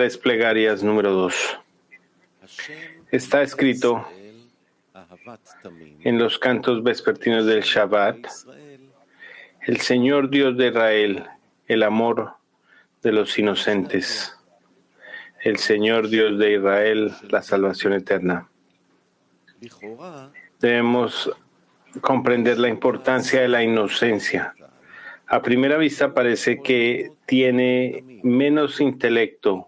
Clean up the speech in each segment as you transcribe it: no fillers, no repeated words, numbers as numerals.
Tres plegarias número 2. Está escrito en los cantos vespertinos del Shabbat: el Señor Dios de Israel, el amor de los inocentes. El Señor Dios de Israel, la salvación eterna. Debemos comprender la importancia de la inocencia. A primera vista parece que tiene menos intelecto.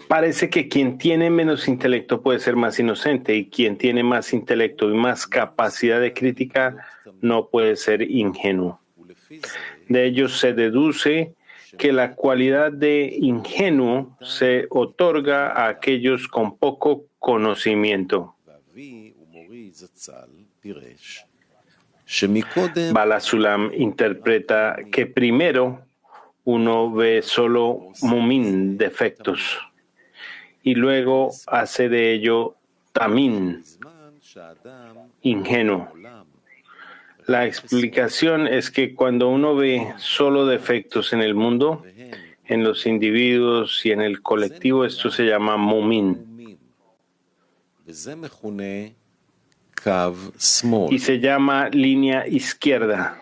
Parece que quien tiene menos intelecto puede ser más inocente, y quien tiene más intelecto y más capacidad de crítica no puede ser ingenuo. De ello se deduce que la cualidad de ingenuo se otorga a aquellos con poco conocimiento. Bala Sulam interpreta que primero uno ve solo mumin, defectos, y luego hace de ello tamin, ingenuo. La explicación es que cuando uno ve solo defectos en el mundo, en los individuos y en el colectivo, esto se llama mumin. Y se llama línea izquierda.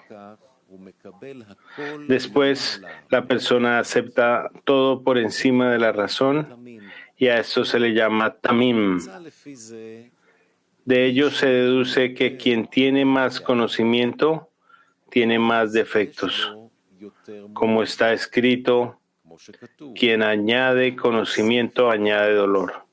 Después, la persona acepta todo por encima de la razón, y a esto se le llama tamim. De ello se deduce que quien tiene más conocimiento tiene más defectos. Como está escrito, quien añade conocimiento añade dolor.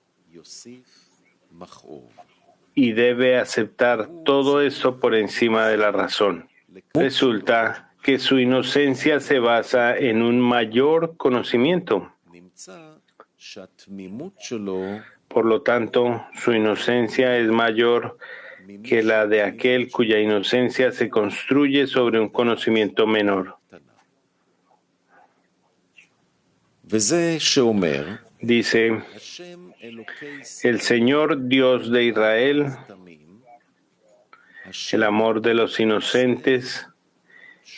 Y debe aceptar todo esto por encima de la razón. Resulta que su inocencia se basa en un mayor conocimiento. Por lo tanto, su inocencia es mayor que la de aquel cuya inocencia se construye sobre un conocimiento menor. Dice: el Señor Dios de Israel, el amor de los inocentes,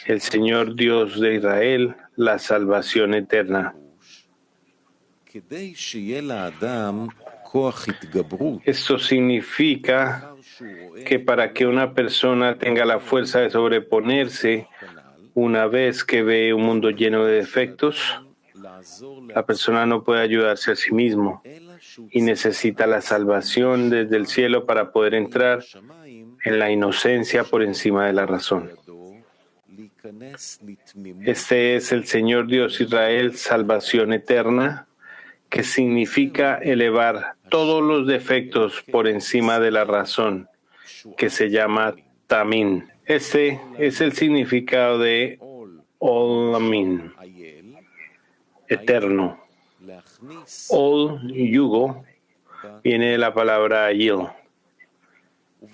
el Señor Dios de Israel, la salvación eterna. Esto significa que para que una persona tenga la fuerza de sobreponerse una vez que ve un mundo lleno de defectos, la persona no puede ayudarse a sí mismo y necesita la salvación desde el cielo para poder entrar en la inocencia por encima de la razón. Este es el Señor Dios Israel, salvación eterna, que significa elevar todos los defectos por encima de la razón, que se llama Tamin. Este es el significado de Olamin, eterno. Ol, yugo, viene de la palabra ayil,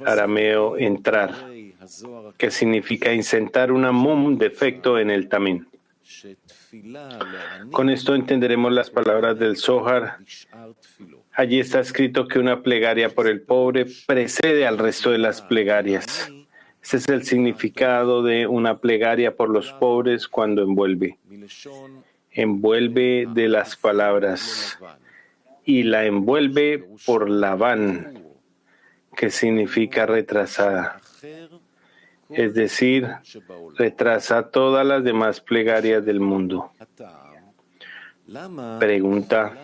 arameo entrar, que significa insertar una mum, defecto, en el Tamin. Con esto entenderemos las palabras del Zohar. Allí está escrito que una plegaria por el pobre precede al resto de las plegarias. Este es el significado de una plegaria por los pobres cuando envuelve. Envuelve de las palabras, y la envuelve por Labán, que significa retrasada. Es decir, retrasa todas las demás plegarias del mundo. Pregunta: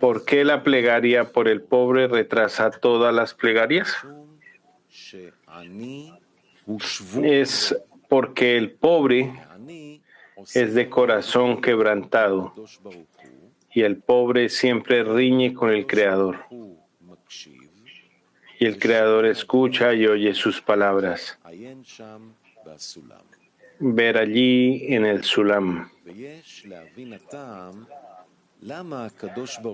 ¿por qué la plegaria por el pobre retrasa todas las plegarias? Es porque el pobre es de corazón quebrantado, y el pobre siempre riñe con el Creador. Y el Creador escucha y oye sus palabras. Ver allí en el Sulam.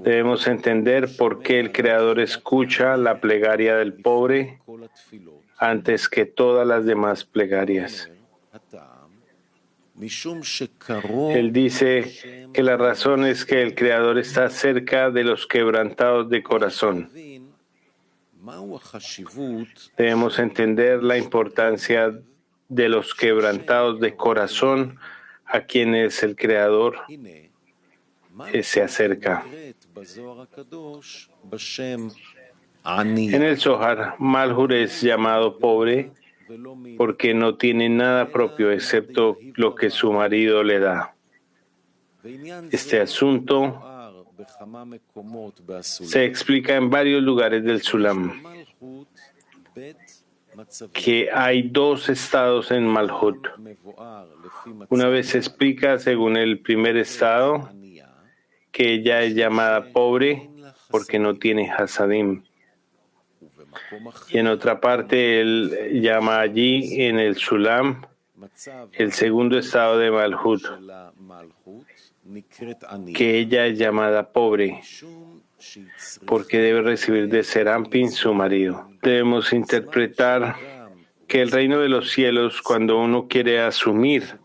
Debemos entender por qué el Creador escucha la plegaria del pobre antes que todas las demás plegarias. Él dice que la razón es que el Creador está cerca de los quebrantados de corazón. Debemos entender la importancia de los quebrantados de corazón a quien es el Creador, se acerca. En el Zohar, Malhut es llamado pobre porque no tiene nada propio excepto lo que su marido le da. Este asunto se explica en varios lugares del Sulam, que hay dos estados en Malhut. Una vez se explica, según el primer estado, que ella es llamada pobre porque no tiene hasadim. Y en otra parte, él llama allí, en el Sulam, el segundo estado de Malhut, que ella es llamada pobre porque debe recibir de Serampin, su marido. Debemos interpretar que el reino de los cielos, cuando uno quiere asumir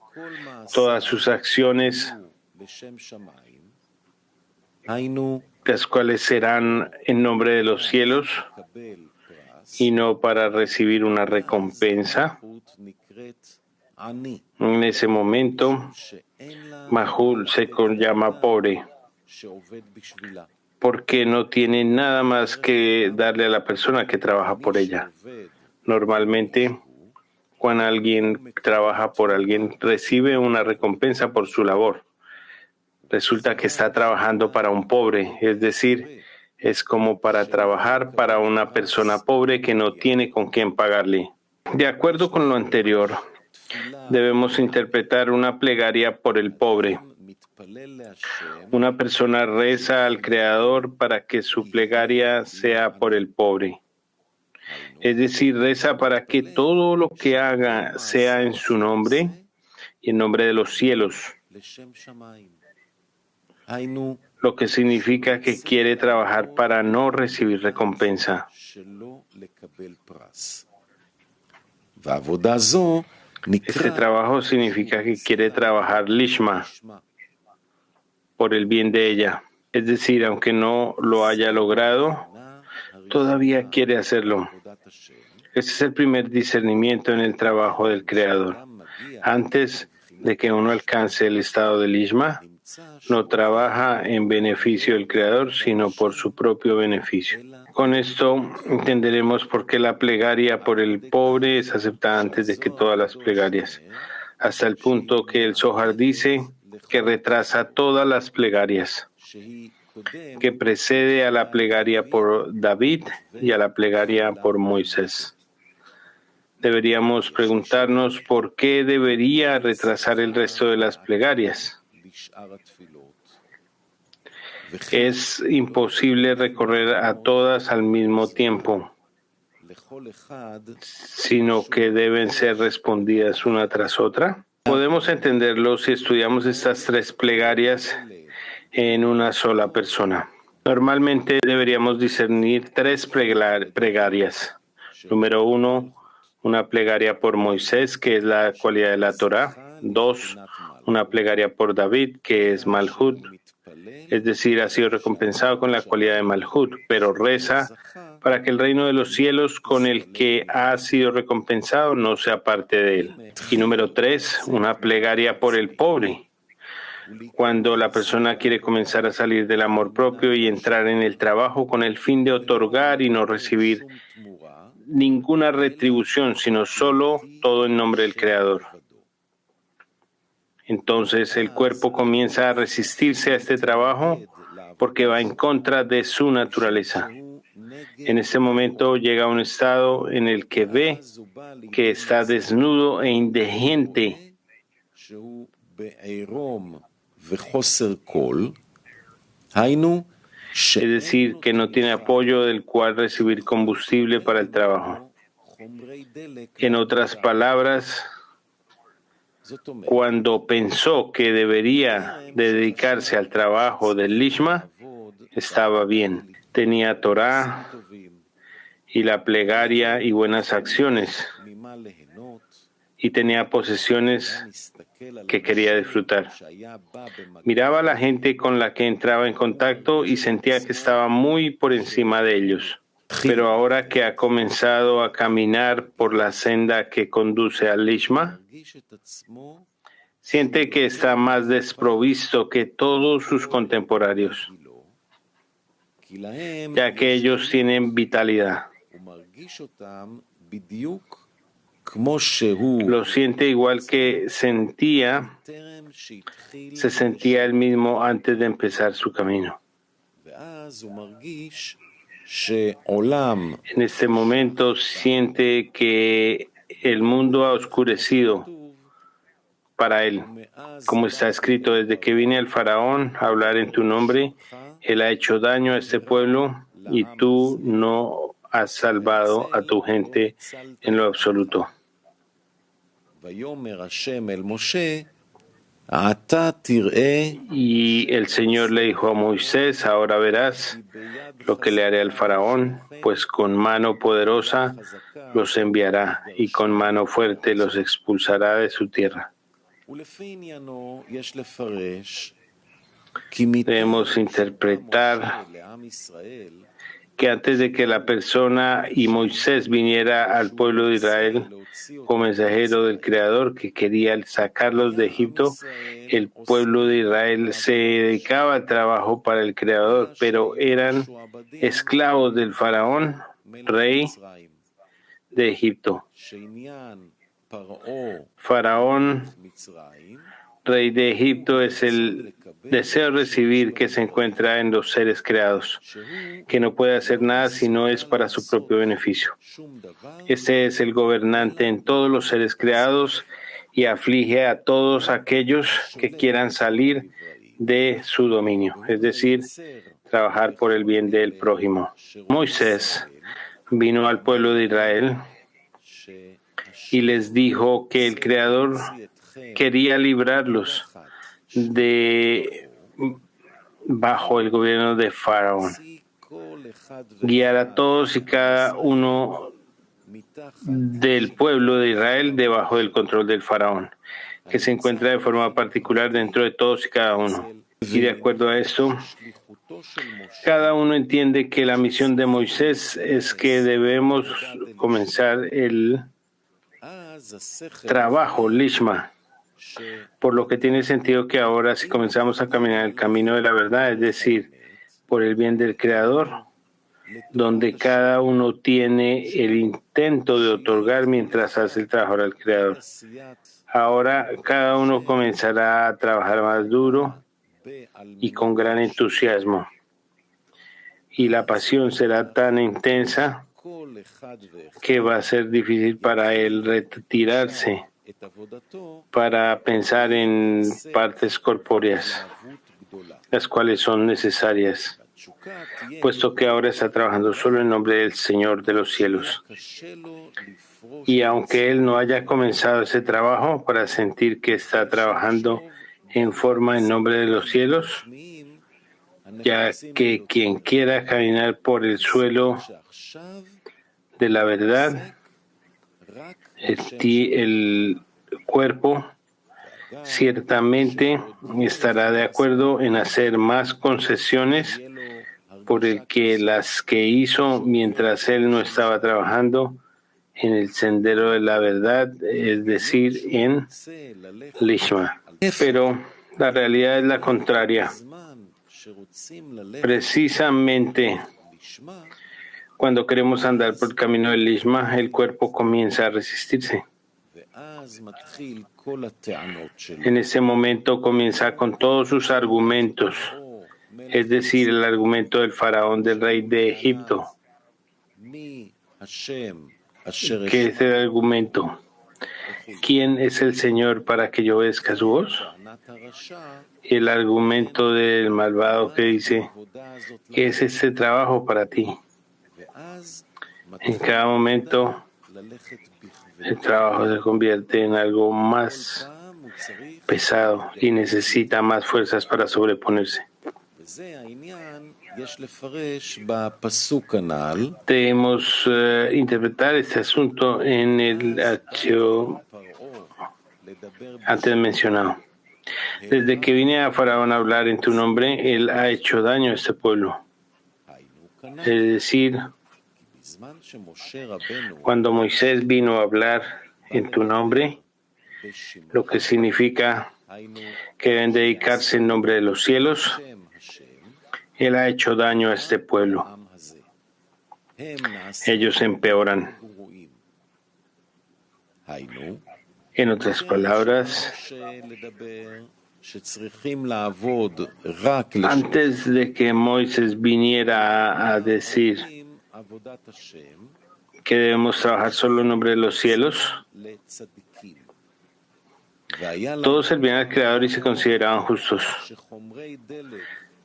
todas sus acciones, las cuales serán en nombre de los cielos y no para recibir una recompensa, en ese momento Mahul se llama pobre porque no tiene nada más que darle a la persona que trabaja por ella. Normalmente, cuando alguien trabaja por alguien, recibe una recompensa por su labor. Resulta que está trabajando para un pobre, es decir, es como para trabajar para una persona pobre que no tiene con quién pagarle. De acuerdo con lo anterior, debemos interpretar una plegaria por el pobre. Una persona reza al Creador para que su plegaria sea por el pobre. Es decir, reza para que todo lo que haga sea en su nombre y en nombre de los cielos. Lo que significa que quiere trabajar para no recibir recompensa. Este trabajo significa que quiere trabajar lishma, por el bien de ella. Es decir, aunque no lo haya logrado, todavía quiere hacerlo. Este es el primer discernimiento en el trabajo del Creador. Antes de que uno alcance el estado de lishma, no trabaja en beneficio del Creador, sino por su propio beneficio. Con esto entenderemos por qué la plegaria por el pobre es aceptada antes de que todas las plegarias, hasta el punto que el Zohar dice que retrasa todas las plegarias, que precede a la plegaria por David y a la plegaria por Moisés. Deberíamos preguntarnos por qué debería retrasar el resto de las plegarias. Es imposible recorrer a todas al mismo tiempo, sino que deben ser respondidas una tras otra. Podemos entenderlo si estudiamos estas tres plegarias en una sola persona. Normalmente deberíamos discernir tres plegarias. Número 1, una plegaria por Moisés, que es la cualidad de la Torá. 2, una plegaria por David, que es Malhut, es decir, ha sido recompensado con la cualidad de Malhut, pero reza para que el reino de los cielos con el que ha sido recompensado no sea parte de él. Y número 3, una plegaria por el pobre. Cuando la persona quiere comenzar a salir del amor propio y entrar en el trabajo con el fin de otorgar y no recibir ninguna retribución, sino solo todo en nombre del Creador. Entonces el cuerpo comienza a resistirse a este trabajo porque va en contra de su naturaleza. En ese momento llega a un estado en el que ve que está desnudo e indigente. Es decir, que no tiene apoyo del cual recibir combustible para el trabajo. En otras palabras, cuando pensó que debería dedicarse al trabajo del lishma, estaba bien. Tenía Torah y la plegaria y buenas acciones, y tenía posesiones que quería disfrutar. Miraba a la gente con la que entraba en contacto y sentía que estaba muy por encima de ellos. Pero ahora que ha comenzado a caminar por la senda que conduce al lishma, siente que está más desprovisto que todos sus contemporáneos, ya que ellos tienen vitalidad. Lo siente igual que se sentía él mismo antes de empezar su camino. En este momento siente que el mundo ha oscurecido para él. Como está escrito, desde que vine al faraón a hablar en tu nombre, él ha hecho daño a este pueblo y tú no has salvado a tu gente en lo absoluto. Y el Señor le dijo a Moisés, ahora verás lo que le haré al faraón, pues con mano poderosa los enviará y con mano fuerte los expulsará de su tierra. Debemos interpretar que antes de que la persona y Moisés viniera al pueblo de Israel como mensajero del Creador que quería sacarlos de Egipto, el pueblo de Israel se dedicaba al trabajo para el Creador, pero eran esclavos del faraón, rey de Egipto. Faraón, rey de Egipto, es el deseo de recibir que se encuentra en los seres creados, que no puede hacer nada si no es para su propio beneficio. Este es el gobernante en todos los seres creados y aflige a todos aquellos que quieran salir de su dominio, es decir, trabajar por el bien del prójimo. Moisés vino al pueblo de Israel y les dijo que el Creador quería librarlos de bajo el gobierno de Faraón, guiar a todos y cada uno del pueblo de Israel debajo del control del Faraón, que se encuentra de forma particular dentro de todos y cada uno. Y de acuerdo a esto, cada uno entiende que la misión de Moisés es que debemos comenzar el trabajo, Lishma, por lo que tiene sentido que ahora si comenzamos a caminar el camino de la verdad, es decir, por el bien del Creador, donde cada uno tiene el intento de otorgar mientras hace el trabajo al Creador. Ahora cada uno comenzará a trabajar más duro y con gran entusiasmo. Y la pasión será tan intensa que va a ser difícil para él retirarse para pensar en partes corpóreas, las cuales son necesarias, puesto que ahora está trabajando solo en nombre del Señor de los cielos. Y aunque él no haya comenzado ese trabajo para sentir que está trabajando en forma en nombre de los cielos, ya que quien quiera caminar por el suelo de la verdad, el cuerpo ciertamente estará de acuerdo en hacer más concesiones por el que las que hizo mientras él no estaba trabajando en el sendero de la verdad, es decir, en Lishma. Pero la realidad es la contraria. Precisamente cuando queremos andar por el camino del Lishma, el cuerpo comienza a resistirse. En ese momento comienza con todos sus argumentos, es decir, el argumento del faraón del rey de Egipto. ¿Qué es el argumento? ¿Quién es el Señor para que yo obedezca su voz? El argumento del malvado que dice, ¿qué es este trabajo para ti? En cada momento el trabajo se convierte en algo más pesado y necesita más fuerzas para sobreponerse. Debemos interpretar este asunto en el hecho antes mencionado. Desde que vine a Faraón a hablar en tu nombre, él ha hecho daño a este pueblo. Es decir, cuando Moisés vino a hablar en tu nombre, lo que significa que deben dedicarse en nombre de los cielos. Él ha hecho daño a este pueblo. Ellos empeoran. En otras palabras, antes de que Moisés viniera a decir que debemos trabajar solo en nombre de los cielos, todos servían al Creador y se consideraban justos.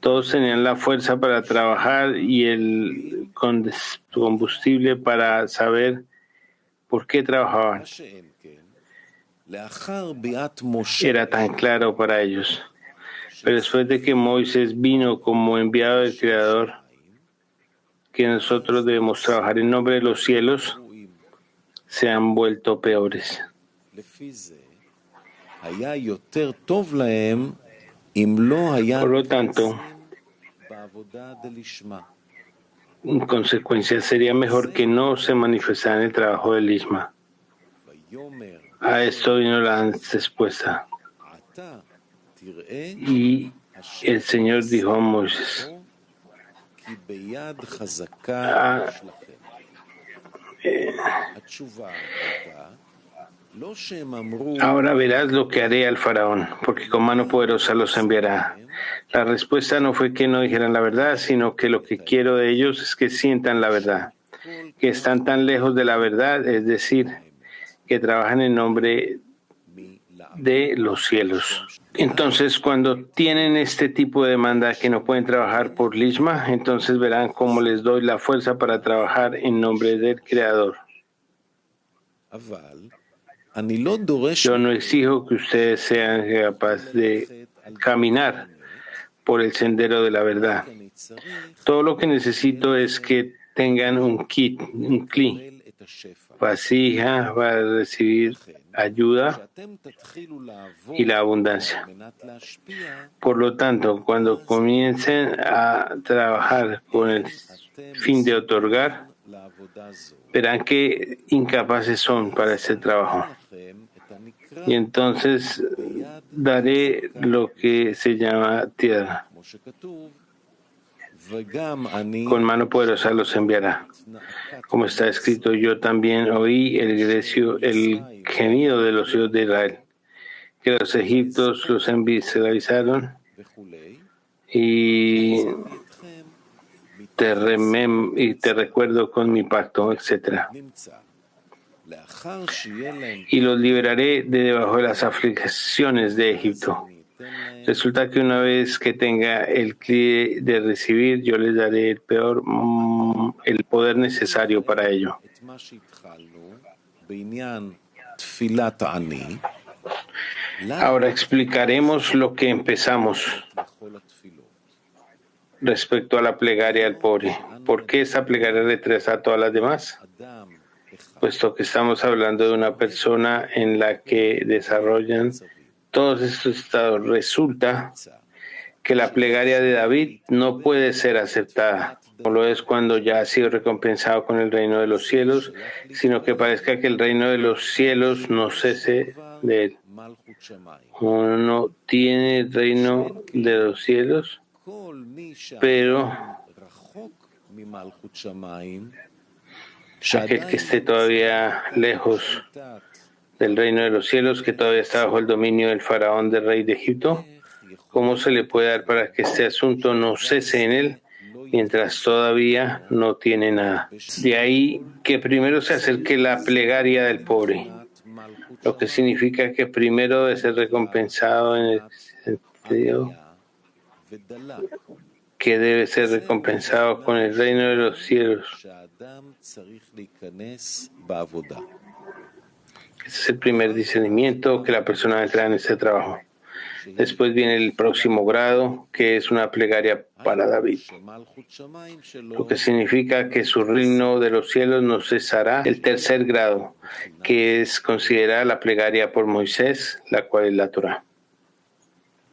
Todos tenían la fuerza para trabajar y el combustible para saber por qué trabajaban. Era tan claro para ellos. Pero después de que Moisés vino como enviado del Creador, que nosotros debemos trabajar en nombre de los cielos, se han vuelto peores. Por lo tanto, en consecuencia, sería mejor que no se manifestara en el trabajo del Lishma. A esto vino la respuesta. Y el Señor dijo a Moisés, ahora verás lo que haré al faraón, porque con mano poderosa los enviará. La respuesta no fue que no dijeran la verdad, sino que lo que quiero de ellos es que sientan la verdad, que están tan lejos de la verdad, es decir, que trabajan en nombre de los cielos. Entonces, cuando tienen este tipo de demanda que no pueden trabajar por Lishma, entonces verán cómo les doy la fuerza para trabajar en nombre del Creador. Yo no exijo que ustedes sean capaces de caminar por el sendero de la verdad. Todo lo que necesito es que tengan un kit, un kli, vasija para recibir ayuda y la abundancia. Por lo tanto, cuando comiencen a trabajar con el fin de otorgar, verán qué incapaces son para este trabajo. Y entonces daré lo que se llama tierra. Con mano poderosa los enviará. Como está escrito, yo también oí el gemido de los hijos de Israel, que los egipcios los envisceraron y te recuerdo con mi pacto, etc. Y los liberaré de debajo de las aflicciones de Egipto. Resulta que una vez que tenga el cli de recibir, yo les daré el poder necesario para ello. Ahora explicaremos lo que empezamos respecto a la plegaria al pobre. ¿Por qué esta plegaria retrasa a todas las demás? Puesto que estamos hablando de una persona en la que desarrollan todos estos estados, resulta que la plegaria de David no puede ser aceptada, no lo es cuando ya ha sido recompensado con el reino de los cielos, sino que parezca que el reino de los cielos no cese de él. Uno no tiene el reino de los cielos, pero aquel que esté todavía lejos del reino de los cielos, que todavía está bajo el dominio del faraón del rey de Egipto, ¿cómo se le puede dar para que este asunto no cese en él mientras todavía no tiene nada? De ahí que primero se acerque la plegaria del pobre, lo que significa que primero debe ser recompensado en el sentido que debe ser recompensado con el reino de los cielos. Ese es el primer discernimiento que la persona entra en este trabajo. Después viene el próximo grado, que es una plegaria para David, lo que significa que su reino de los cielos no cesará. El tercer grado, que es considerada la plegaria por Moisés, la cual es la Torá.